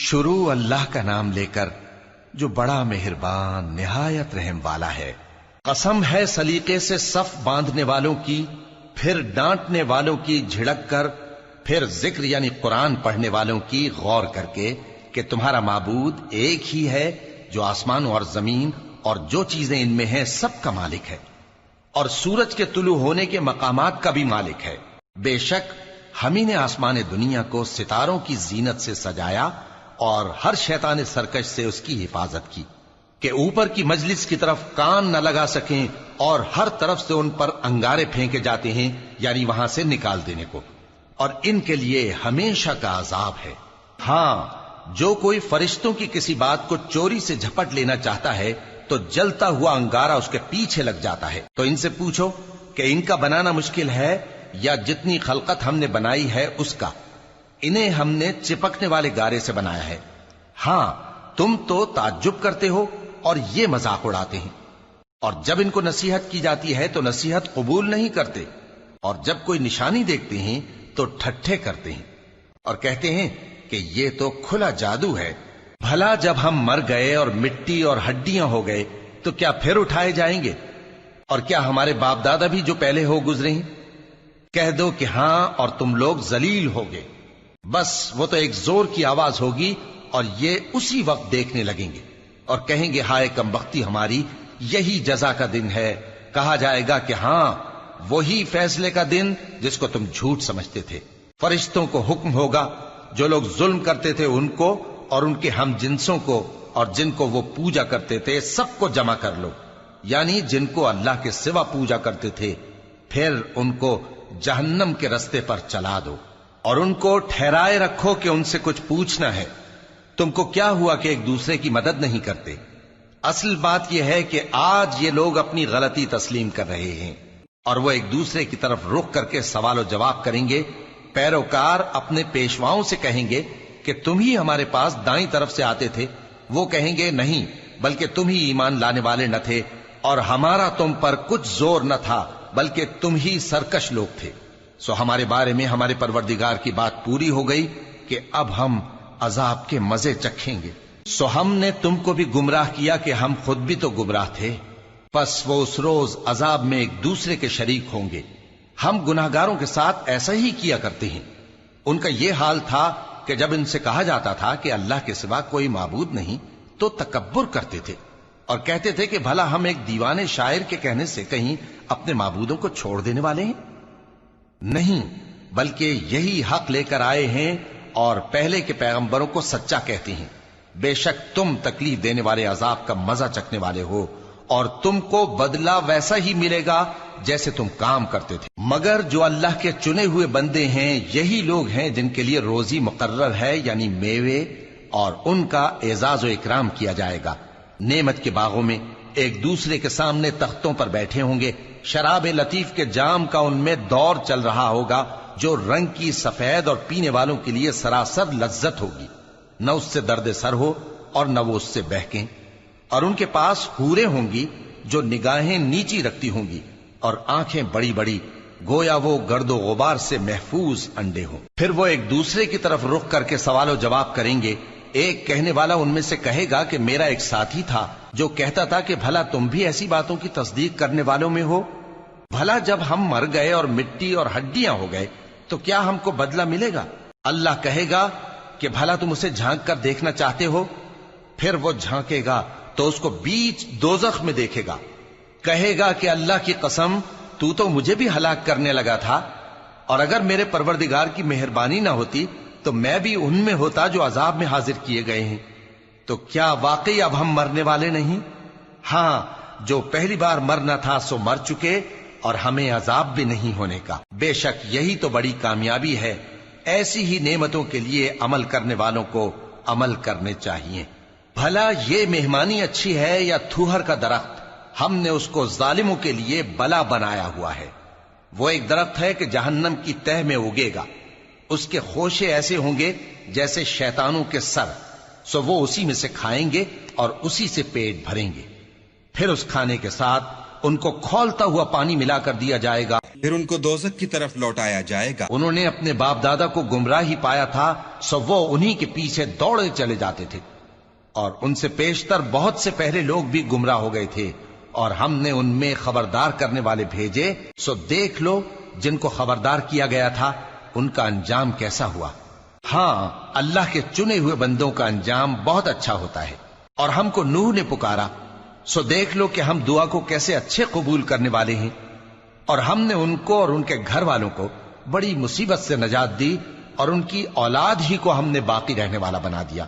شروع اللہ کا نام لے کر جو بڑا مہربان نہایت رحم والا ہے۔ قسم ہے سلیقے سے صف باندھنے والوں کی، پھر ڈانٹنے والوں کی جھڑک کر، پھر ذکر یعنی قرآن پڑھنے والوں کی غور کر کے کہ تمہارا معبود ایک ہی ہے جو آسمان اور زمین اور جو چیزیں ان میں ہیں سب کا مالک ہے، اور سورج کے طلوع ہونے کے مقامات کا بھی مالک ہے۔ بے شک ہم ہی نے آسمان دنیا کو ستاروں کی زینت سے سجایا اور ہر شیطان سرکش سے اس کی حفاظت کی کہ اوپر کی مجلس کی طرف کان نہ لگا سکیں، اور ہر طرف سے ان پر انگارے پھینکے جاتے ہیں یعنی وہاں سے نکال دینے کو، اور ان کے لیے ہمیشہ کا عذاب ہے۔ ہاں، جو کوئی فرشتوں کی کسی بات کو چوری سے جھپٹ لینا چاہتا ہے تو جلتا ہوا انگارہ اس کے پیچھے لگ جاتا ہے۔ تو ان سے پوچھو کہ ان کا بنانا مشکل ہے یا جتنی خلقت ہم نے بنائی ہے اس کا؟ انہیں ہم نے چپکنے والے گارے سے بنایا ہے۔ ہاں، تم تو تعجب کرتے ہو اور یہ مذاق اڑاتے ہیں، اور جب ان کو نصیحت کی جاتی ہے تو نصیحت قبول نہیں کرتے، اور جب کوئی نشانی دیکھتے ہیں تو ٹھٹھے کرتے ہیں اور کہتے ہیں کہ یہ تو کھلا جادو ہے۔ بھلا جب ہم مر گئے اور مٹی اور ہڈیاں ہو گئے تو کیا پھر اٹھائے جائیں گے؟ اور کیا ہمارے باپ دادا بھی جو پہلے ہو گزرے ہیں؟ کہہ دو کہ ہاں، اور تم لوگ ذلیل ہوگے۔ بس وہ تو ایک زور کی آواز ہوگی اور یہ اسی وقت دیکھنے لگیں گے اور کہیں گے ہائے کمبختی ہماری، یہی جزا کا دن ہے۔ کہا جائے گا کہ ہاں، وہی فیصلے کا دن جس کو تم جھوٹ سمجھتے تھے۔ فرشتوں کو حکم ہوگا جو لوگ ظلم کرتے تھے ان کو اور ان کے ہم جنسوں کو اور جن کو وہ پوجا کرتے تھے سب کو جمع کر لو، یعنی جن کو اللہ کے سوا پوجا کرتے تھے، پھر ان کو جہنم کے رستے پر چلا دو اور ان کو ٹھہرائے رکھو کہ ان سے کچھ پوچھنا ہے۔ تم کو کیا ہوا کہ ایک دوسرے کی مدد نہیں کرتے؟ اصل بات یہ ہے کہ آج یہ لوگ اپنی غلطی تسلیم کر رہے ہیں اور وہ ایک دوسرے کی طرف رخ کر کے سوال و جواب کریں گے۔ پیروکار اپنے پیشواؤں سے کہیں گے کہ تم ہی ہمارے پاس دائیں طرف سے آتے تھے۔ وہ کہیں گے نہیں، بلکہ تم ہی ایمان لانے والے نہ تھے اور ہمارا تم پر کچھ زور نہ تھا، بلکہ تم ہی سرکش لوگ تھے۔ سو ہمارے بارے میں ہمارے پروردگار کی بات پوری ہو گئی کہ اب ہم عذاب کے مزے چکھیں گے۔ سو ہم نے تم کو بھی گمراہ کیا کہ ہم خود بھی تو گمراہ تھے، پس وہ اس روز عذاب میں ایک دوسرے کے شریک ہوں گے۔ ہم گناہگاروں کے ساتھ ایسا ہی کیا کرتے ہیں۔ ان کا یہ حال تھا کہ جب ان سے کہا جاتا تھا کہ اللہ کے سوا کوئی معبود نہیں تو تکبر کرتے تھے اور کہتے تھے کہ بھلا ہم ایک دیوانے شاعر کے کہنے سے کہیں اپنے معبودوں کو چھوڑ دینے والے ہیں؟ نہیں، بلکہ یہی حق لے کر آئے ہیں اور پہلے کے پیغمبروں کو سچا کہتے ہیں۔ بے شک تم تکلیف دینے والے عذاب کا مزہ چکھنے والے ہو اور تم کو بدلہ ویسا ہی ملے گا جیسے تم کام کرتے تھے۔ مگر جو اللہ کے چنے ہوئے بندے ہیں یہی لوگ ہیں جن کے لیے روزی مقرر ہے، یعنی میوے، اور ان کا اعزاز و اکرام کیا جائے گا۔ نعمت کے باغوں میں ایک دوسرے کے سامنے تختوں پر بیٹھے ہوں گے، شراب لطیف کے جام کا ان میں دور چل رہا ہوگا جو رنگ کی سفید اور پینے والوں کے لیے سراسر لذت ہوگی، نہ اس سے درد سر ہو اور نہ وہ اس سے بہکیں۔ اور ان کے پاس حوریں ہوں گی جو نگاہیں نیچی رکھتی ہوں گی اور آنکھیں بڑی بڑی، گویا وہ گرد و غبار سے محفوظ انڈے ہوں۔ پھر وہ ایک دوسرے کی طرف رخ کر کے سوال و جواب کریں گے۔ ایک کہنے والا ان میں سے کہے گا کہ میرا ایک ساتھی تھا جو کہتا تھا کہ بھلا تم بھی ایسی باتوں کی تصدیق کرنے والوں میں ہو؟ بھلا جب ہم مر گئے اور مٹی اور ہڈیاں ہو گئے تو کیا ہم کو بدلہ ملے گا؟ اللہ کہے گا کہ بھلا تم اسے جھانک کر دیکھنا چاہتے ہو؟ پھر وہ جھانکے گا تو اس کو بیچ دوزخ میں دیکھے گا، کہے گا کہ اللہ کی قسم تو مجھے بھی ہلاک کرنے لگا تھا، اور اگر میرے پروردگار کی مہربانی نہ ہوتی تو میں بھی ان میں ہوتا جو عذاب میں حاضر کیے گئے ہیں۔ تو کیا واقعی اب ہم مرنے والے نہیں؟ ہاں، جو پہلی بار مرنا تھا سو مر چکے اور ہمیں عذاب بھی نہیں ہونے کا۔ بے شک یہی تو بڑی کامیابی ہے۔ ایسی ہی نعمتوں کے لیے عمل کرنے والوں کو عمل کرنے چاہیے۔ بھلا یہ مہمانی اچھی ہے یا تھوہر کا درخت؟ ہم نے اس کو ظالموں کے لیے بلا بنایا ہوا ہے۔ وہ ایک درخت ہے کہ جہنم کی تہ میں اگے گا، اس کے خوشے ایسے ہوں گے جیسے شیطانوں کے سر، سو وہ اسی میں سے کھائیں گے اور اسی سے پیٹ بھریں گے۔ پھر اس کھانے کے ساتھ ان کو کھولتا ہوا پانی ملا کر دیا جائے گا، پھر ان کو دوزخ کی طرف لوٹایا جائے گا۔ انہوں نے اپنے باپ دادا کو گمراہی پایا تھا، سو وہ انہی کے پیچھے دوڑے چلے جاتے تھے، اور ان سے پیشتر بہت سے پہلے لوگ بھی گمراہ ہو گئے تھے، اور ہم نے ان میں خبردار کرنے والے بھیجے، سو دیکھ لو جن کو خبردار کیا گیا تھا ان کا انجام کیسا ہوا۔ ہاں، اللہ کے چنے ہوئے بندوں کا انجام بہت اچھا ہوتا ہے۔ اور ہم کو نوح نے پکارا، سو دیکھ لو کہ ہم دعا کو کیسے اچھے قبول کرنے والے ہیں، اور ہم نے ان کو اور ان کے گھر والوں کو بڑی مصیبت سے نجات دی، اور ان کی اولاد ہی کو ہم نے باقی رہنے والا بنا دیا،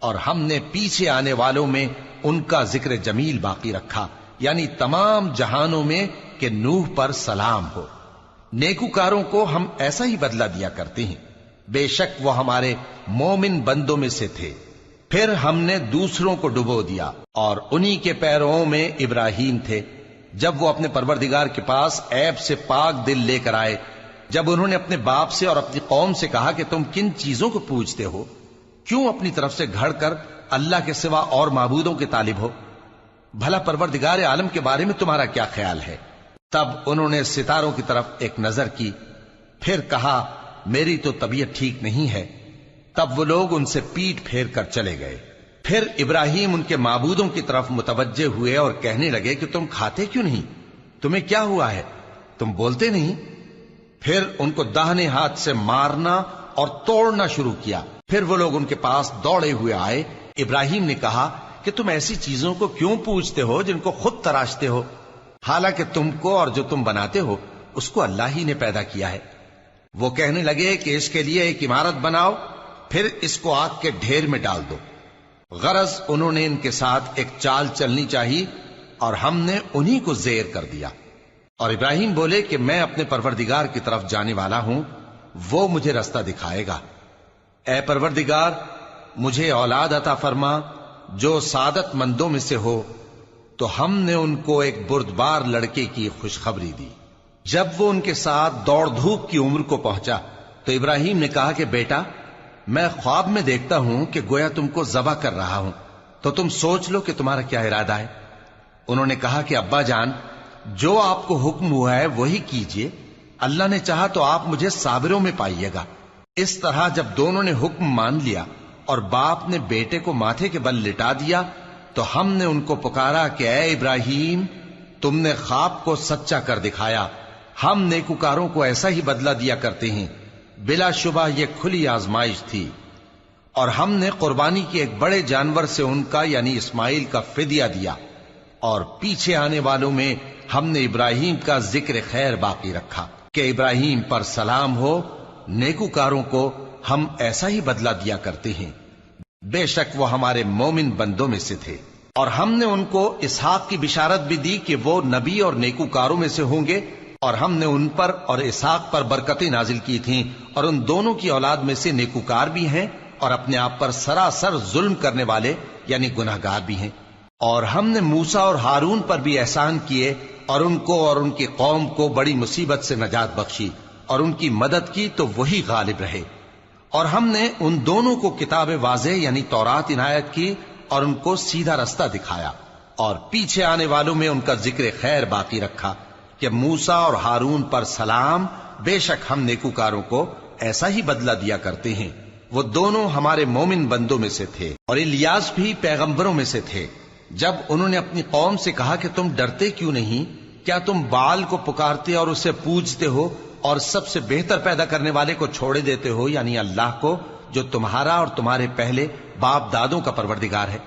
اور ہم نے پیچھے آنے والوں میں ان کا ذکر جمیل باقی رکھا، یعنی تمام جہانوں میں کہ نوح پر سلام ہو۔ نیکوکاروں کو ہم ایسا ہی بدلہ دیا کرتے ہیں، بے شک وہ ہمارے مومن بندوں میں سے تھے۔ پھر ہم نے دوسروں کو ڈبو دیا، اور انہی کے پیروں میں ابراہیم تھے، جب وہ اپنے پروردگار کے پاس عیب سے پاک دل لے کر آئے، جب انہوں نے اپنے باپ سے اور اپنی قوم سے کہا کہ تم کن چیزوں کو پوجتے ہو، کیوں اپنی طرف سے گھڑ کر اللہ کے سوا اور معبودوں کے طالب ہو؟ بھلا پروردگار عالم کے بارے میں تمہارا کیا خیال ہے؟ تب انہوں نے ستاروں کی طرف ایک نظر کی، پھر کہا میری تو طبیعت ٹھیک نہیں ہے۔ تب وہ لوگ ان سے پیٹ پھیر کر چلے گئے۔ پھر ابراہیم ان کے معبودوں کی طرف متوجہ ہوئے اور کہنے لگے کہ تم کھاتے کیوں نہیں؟ تمہیں کیا ہوا ہے؟ تم بولتے نہیں؟ پھر ان کو داہنے ہاتھ سے مارنا اور توڑنا شروع کیا۔ پھر وہ لوگ ان کے پاس دوڑے ہوئے آئے۔ ابراہیم نے کہا کہ تم ایسی چیزوں کو کیوں پوجتے ہو جن کو خود تراشتے ہو، حالانکہ تم کو اور جو تم بناتے ہو اس کو اللہ ہی نے پیدا کیا ہے۔ وہ کہنے لگے کہ اس کے لیے ایک عمارت بناؤ، پھر اس کو آگ کے ڈھیر میں ڈال دو۔ غرض انہوں نے ان کے ساتھ ایک چال چلنی چاہی، اور ہم نے انہی کو زیر کر دیا۔ اور ابراہیم بولے کہ میں اپنے پروردگار کی طرف جانے والا ہوں، وہ مجھے رستہ دکھائے گا۔ اے پروردگار، مجھے اولاد عطا فرما جو سعادت مندوں میں سے ہو۔ تو ہم نے ان کو ایک بردبار لڑکے کی خوشخبری دی۔ جب وہ ان کے ساتھ دوڑ دھوپ کی عمر کو پہنچا تو ابراہیم نے کہا کہ بیٹا، میں خواب میں دیکھتا ہوں کہ گویا تم کو ذبح کر رہا ہوں، تو تم سوچ لو کہ تمہارا کیا ارادہ ہے۔ انہوں نے کہا کہ ابا جان، جو آپ کو حکم ہوا ہے وہی کیجئے، اللہ نے چاہا تو آپ مجھے صابروں میں پائیے گا۔ اس طرح جب دونوں نے حکم مان لیا اور باپ نے بیٹے کو ماتھے کے بل لٹا دیا، تو ہم نے ان کو پکارا کہ اے ابراہیم، تم نے خواب کو سچا کر دکھایا، ہم نیکوکاروں کو ایسا ہی بدلہ دیا کرتے ہیں، بلا شبہ یہ کھلی آزمائش تھی۔ اور ہم نے قربانی کی ایک بڑے جانور سے ان کا یعنی اسماعیل کا فدیہ دیا، اور پیچھے آنے والوں میں ہم نے ابراہیم کا ذکر خیر باقی رکھا کہ ابراہیم پر سلام ہو، نیکوکاروں کو ہم ایسا ہی بدلہ دیا کرتے ہیں، بے شک وہ ہمارے مومن بندوں میں سے تھے۔ اور ہم نے ان کو اسحاق کی بشارت بھی دی کہ وہ نبی اور نیکوکاروں میں سے ہوں گے، اور ہم نے ان پر اور اسحاق پر برکتیں نازل کی تھیں، اور ان دونوں کی اولاد میں سے نیکوکار بھی ہیں اور اپنے آپ پر سراسر ظلم کرنے والے یعنی گناہگار بھی ہیں۔ اور ہم نے موسیٰ اور ہارون پر بھی احسان کیے، اور ان کو اور ان کی قوم کو بڑی مصیبت سے نجات بخشی، اور ان کی مدد کی تو وہی غالب رہے۔ اور ہم نے ان دونوں کو کتاب واضح یعنی تورات عنایت کی، اور ان کو سیدھا رستہ دکھایا، اور پیچھے آنے والوں میں ان کا ذکر خیر باقی رکھا کہ موسیٰ اور ہارون پر سلام، بے شک ہم نیکوکاروں کو ایسا ہی بدلہ دیا کرتے ہیں۔ وہ دونوں ہمارے مومن بندوں میں سے تھے، اور الیاس بھی پیغمبروں میں سے تھے۔ جب انہوں نے اپنی قوم سے کہا کہ تم ڈرتے کیوں نہیں؟ کیا تم بال کو پکارتے اور اسے پوجتے ہو، اور سب سے بہتر پیدا کرنے والے کو چھوڑے دیتے ہو یعنی اللہ کو، جو تمہارا اور تمہارے پہلے باپ دادوں کا پروردگار ہے؟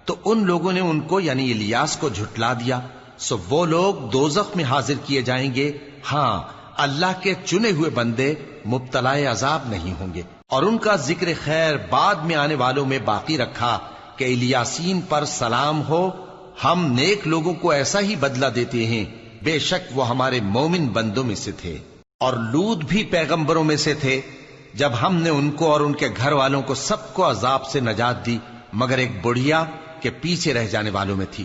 تو ان لوگوں نے ان کو یعنی الیاس کو جھٹلا دیا، سو وہ لوگ دوزخ میں حاضر کیے جائیں گے۔ ہاں، اللہ کے چنے ہوئے بندے مبتلا عذاب نہیں ہوں گے۔ اور ان کا ذکر خیر بعد میں آنے والوں میں باقی رکھا کہ الیاسین پر سلام ہو، ہم نیک لوگوں کو ایسا ہی بدلہ دیتے ہیں، بے شک وہ ہمارے مومن بندوں میں سے تھے۔ اور لوط بھی پیغمبروں میں سے تھے، جب ہم نے ان کو اور ان کے گھر والوں کو سب کو عذاب سے نجات دی مگر ایک بڑھیا کہ پیچھے رہ جانے والوں میں تھی۔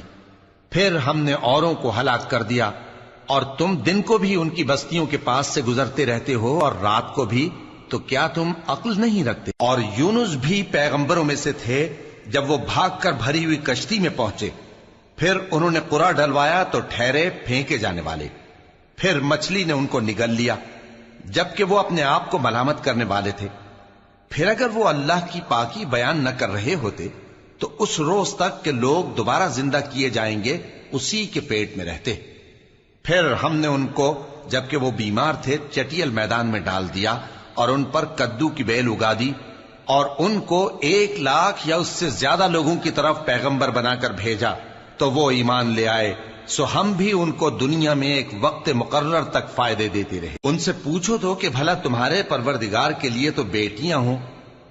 پھر ہم نے اوروں کو ہلاک کر دیا، اور تم دن کو بھی ان کی بستیوں کے پاس سے گزرتے رہتے ہو اور رات کو بھی، تو کیا تم عقل نہیں رکھتے؟ اور یونس بھی پیغمبروں میں سے تھے، جب وہ بھاگ کر بھری ہوئی کشتی میں پہنچے پھر انہوں نے قرا ڈلوایا تو ٹھہرے پھینکے جانے والے. پھر مچھلی نے ان کو نگل لیا جبکہ وہ اپنے آپ کو ملامت کرنے والے تھے. پھر اگر وہ اللہ کی پاکی بیان نہ کر رہے ہوتے تو اس روز تک کہ لوگ دوبارہ زندہ کیے جائیں گے اسی کے پیٹ میں رہتے. پھر ہم نے ان کو جبکہ وہ بیمار تھے چٹیل میدان میں ڈال دیا اور ان پر کدو کی بیل اگا دی اور ان کو 1,00,000 یا اس سے زیادہ لوگوں کی طرف پیغمبر بنا کر بھیجا تو وہ ایمان لے آئے. سو ہم بھی ان کو دنیا میں ایک وقت مقرر تک فائدے دیتے رہے. ان سے پوچھو تو کہ بھلا تمہارے پروردگار کے لیے تو بیٹیاں ہوں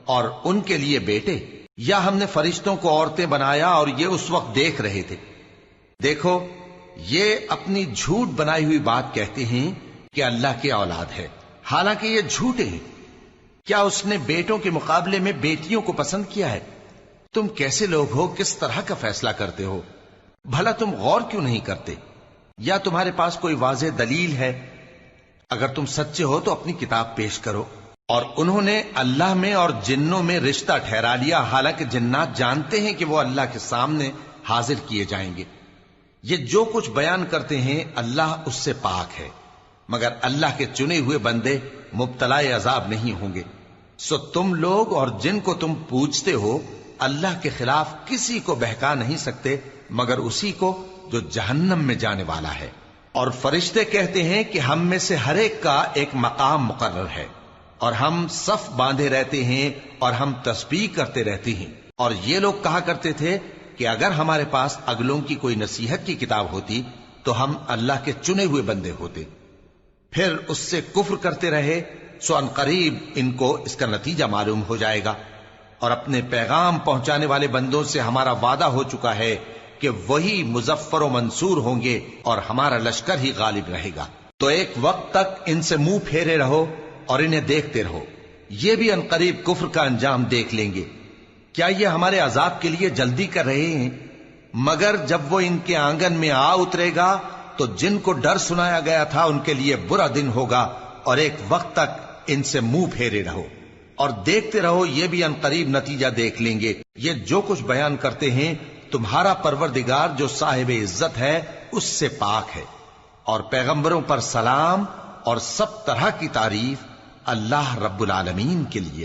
اور ان کے لیے بیٹے، یا ہم نے فرشتوں کو عورتیں بنایا اور یہ اس وقت دیکھ رہے تھے؟ دیکھو یہ اپنی جھوٹ بنائی ہوئی بات کہتے ہیں کہ اللہ کی اولاد ہے، حالانکہ یہ جھوٹے ہیں. کیا اس نے بیٹوں کے مقابلے میں بیٹیوں کو پسند کیا ہے؟ تم کیسے لوگ ہو؟ کس طرح کا فیصلہ کرتے ہو؟ بھلا تم غور کیوں نہیں کرتے؟ یا تمہارے پاس کوئی واضح دلیل ہے؟ اگر تم سچے ہو تو اپنی کتاب پیش کرو. اور انہوں نے اللہ میں اور جنوں میں رشتہ ٹھہرا لیا، حالانکہ جنات جانتے ہیں کہ وہ اللہ کے سامنے حاضر کیے جائیں گے. یہ جو کچھ بیان کرتے ہیں اللہ اس سے پاک ہے، مگر اللہ کے چنے ہوئے بندے مبتلا عذاب نہیں ہوں گے. سو تم لوگ اور جن کو تم پوجتے ہو اللہ کے خلاف کسی کو بہکا نہیں سکتے مگر اسی کو جو جہنم میں جانے والا ہے. اور فرشتے کہتے ہیں کہ ہم میں سے ہر ایک کا ایک مقام مقرر ہے اور ہم صف باندھے رہتے ہیں اور ہم تسبیح کرتے رہتے ہیں. اور یہ لوگ کہا کرتے تھے کہ اگر ہمارے پاس اگلوں کی کوئی نصیحت کی کتاب ہوتی تو ہم اللہ کے چنے ہوئے بندے ہوتے. پھر اس سے کفر کرتے رہے، سو ان قریب ان کو اس کا نتیجہ معلوم ہو جائے گا. اور اپنے پیغام پہنچانے والے بندوں سے ہمارا وعدہ ہو چکا ہے کہ وہی مظفر و منصور ہوں گے اور ہمارا لشکر ہی غالب رہے گا. تو ایک وقت تک ان سے منہ پھیرے رہو اور انہیں دیکھتے رہو، یہ بھی انقریب کفر کا انجام دیکھ لیں گے. کیا یہ ہمارے عذاب کے لیے جلدی کر رہے ہیں؟ مگر جب وہ ان کے آنگن میں آ اترے گا تو جن کو ڈر سنایا گیا تھا ان کے لیے برا دن ہوگا. اور ایک وقت تک ان سے منہ پھیرے رہو اور دیکھتے رہو، یہ بھی انقریب نتیجہ دیکھ لیں گے. یہ جو کچھ بیان کرتے ہیں تمہارا پروردگار جو صاحب عزت ہے اس سے پاک ہے. اور پیغمبروں پر سلام اور سب طرح کی تعریف اللہ رب العالمین کے لیے.